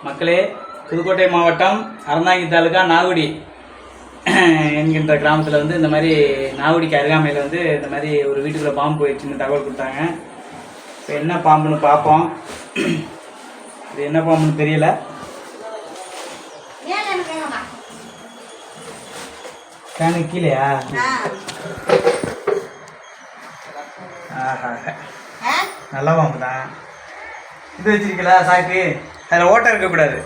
மக்களே, புதுக்கோட்டை மாவட்டம் அறந்தாங்கி தாலுகா நாகுடி என்கின்ற கிராமத்தில் வந்து இந்த மாதிரி நாகுடிக்கு அருகாமையில் வந்து இந்த மாதிரி ஒரு வீட்டுக்குள்ளே பாம்பு போயிடுச்சுன்னு தகவல் கொடுத்தாங்க. இப்போ என்ன பாம்புன்னு பார்ப்போம். இது என்ன பாம்புன்னு தெரியல. ஃபேனு கீழேயா? ஆஹா, நல்ல பாம்பு தான். இது வச்சிருக்கல சாக்கு, அதில் ஓட்டை இருக்கக்கூடாது.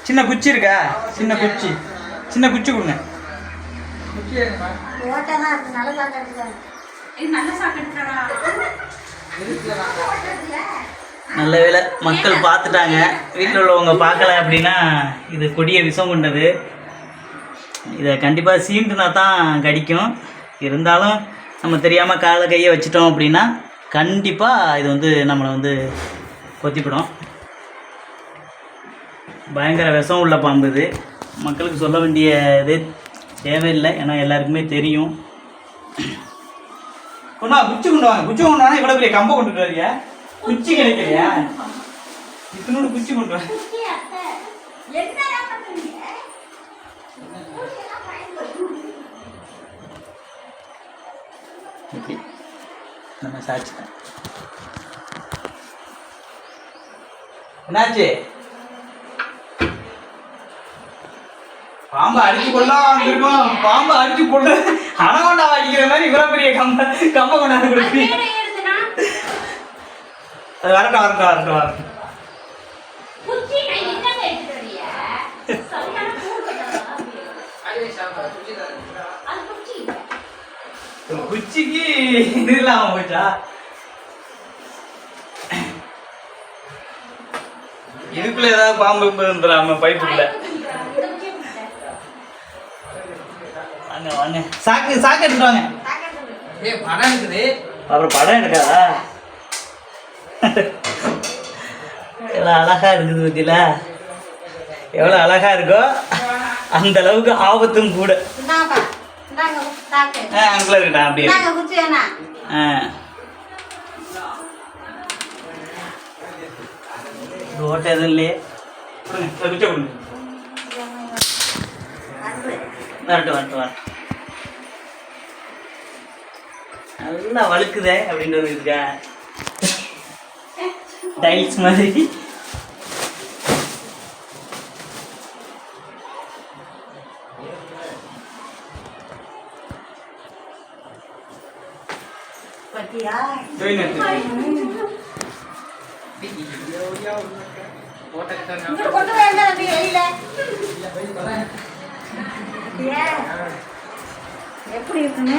சின்ன குச்சி இருக்கா? சின்ன குச்சி கொடுங்க. நல்ல வேலை மக்கள் பார்த்துட்டாங்க. வீட்டில் உள்ளவங்க பார்க்கல அப்படின்னா இது கொடிய விஷம் கொண்டது. இதை கண்டிப்பாக சீண்டுனா தான் கடிக்கும். இருந்தாலும் நம்ம தெரியாமல் காலை கையை வச்சிட்டோம் அப்படின்னா கண்டிப்பாக இது வந்து நம்மளை வந்து கொத்திப்பிடும். பயங்கர விஷம் உள்ள பாம்பு இது. மக்களுக்கு சொல்ல வேண்டிய இது தேவையில்லை, ஏன்னா எல்லாருக்குமே தெரியும். குச்சி கொண்டு வாங்க. இவ்வளோ பெரிய கம்பை கொண்டுட்டு வரியா? குச்சி கிடைக்கலையா? இத்தனோடு குச்சி கொண்டு வாங்க. நம்ம சாச்சிட்டேன். என்னாச்சு? பாம்பை அடிச்சு கொள்ளலாம் இருக்கும். பாம்பை அடிச்சு கொள்ள அனகொண்டா அடிக்கிற மாதிரி இவ்வளோ பெரிய கம்பை கொண்டாந்து கொடுப்பி. அது வரட்டும். குச்சிக்கு இது இல்லாம போச்சா? இதுக்குள்ள ஏதாவது பாம்பு இருந்துடாம பைப்புக்குள்ள. வாங்க சாக்கு எடுத்துட்டு வாங்க. படம் இருக்குது. அப்புறம் படம் எடுக்காதா? எவ்வளோ அழகா இருக்குது பத்தியில. எவ்வளோ அழகா இருக்கோ அந்த அளவுக்கு ஆபத்தும் கூட. அங்கே இருக்கட்டா அப்படியே. ஓட்டை எதுவும் இல்லையே. வரட்டும். நல்லா வழுக்குதே அப்படின்னு ஒரு இருக்கா டைல்ஸ் மாதிரி. எப்படி இருக்குன்னு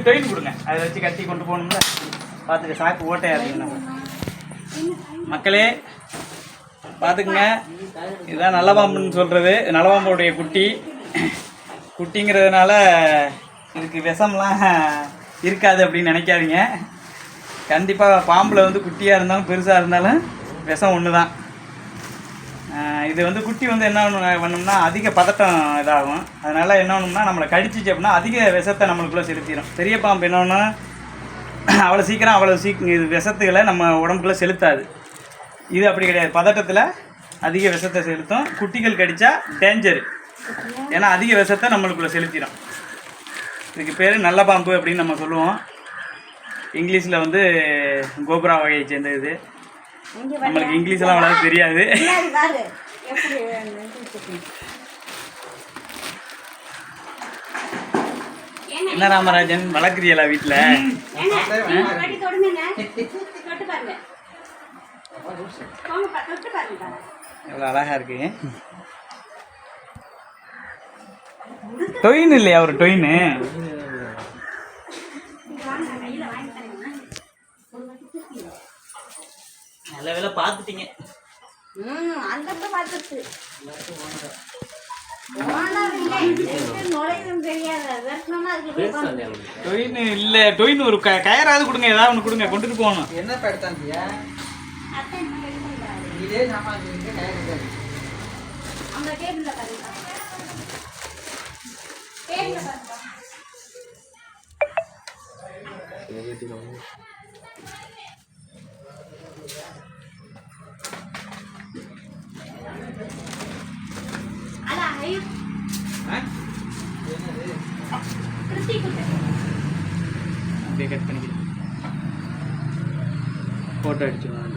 டொயின் கொடுங்க. அதை வச்சு கட்டி கொண்டு போகணும்ல. பார்த்துக்க, சாக்கு ஓட்டையா இருக்கு. நம்ம மக்களே பார்த்துக்குங்க. இதுதான் நல்ல பாம்புன்னு சொல்கிறது. நல்ல பாம்புடைய குட்டிங்கிறதுனால இதுக்கு விஷம்லாம் இருக்காது அப்படின்னு நினைக்காதீங்க. கண்டிப்பாக பாம்பில் வந்து குட்டியாக இருந்தாலும் பெருசாக இருந்தாலும் விஷம் ஒன்று தான். இது வந்து குட்டி வந்து என்ன பண்ணணும்னா அதிக பதட்டம் இதாகும். அதனால் என்ன பண்ணணும்னா நம்மளை கடிச்சிச்சு அப்படின்னா அதிக விஷத்தை நம்மளுக்குள்ளே செலுத்திடும். பெரிய பாம்பு என்னன்னா அவ்வளோ சீக்கிரம் இது விஷத்துக்களை நம்ம உடம்புக்குள்ளே செலுத்தாது. இது அப்படி கிடையாது. பதட்டத்தில் அதிக விஷத்தை செலுத்தும். குட்டிகள் கடித்தா டேஞ்சரு, ஏன்னா அதிக விஷத்தை நம்மளுக்குள்ளே செலுத்திடும். இதுக்கு பேர் நல்ல பாம்பு அப்படின்னு நம்ம சொல்லுவோம். இங்கிலீஷில் வந்து கோப்ரா வகையை சேர்ந்தது இது. நம்மளுக்கு இங்கிலீஷ்லாம் அவ்வளோ தெரியாது. என்ன ராமராஜன் வளர்க்குறீங்களா வீட்டில்? எவ்வளோ அழகா இருக்கு. டொயின் இல்லையா? ஒரு டொயின்னு நல்ல வேலை பார்த்துட்டீங்க. டொயின் இல்லை, டொயின் ஒரு கயராது கொடுங்க, ஏதாவது ஒன்று கொடுங்க, கொண்டுட்டு போகணும். என்ன படுத்தாந்தியா? அந்த டேபிள்ல பாருங்க. டேபிள்ல பாருங்க. அல ஐயோ கிருத்தி குட்டை அப்படியே கட் பண்ணிக்கிறேன். ஃபோட்டோ அடிச்சுடுவோம்.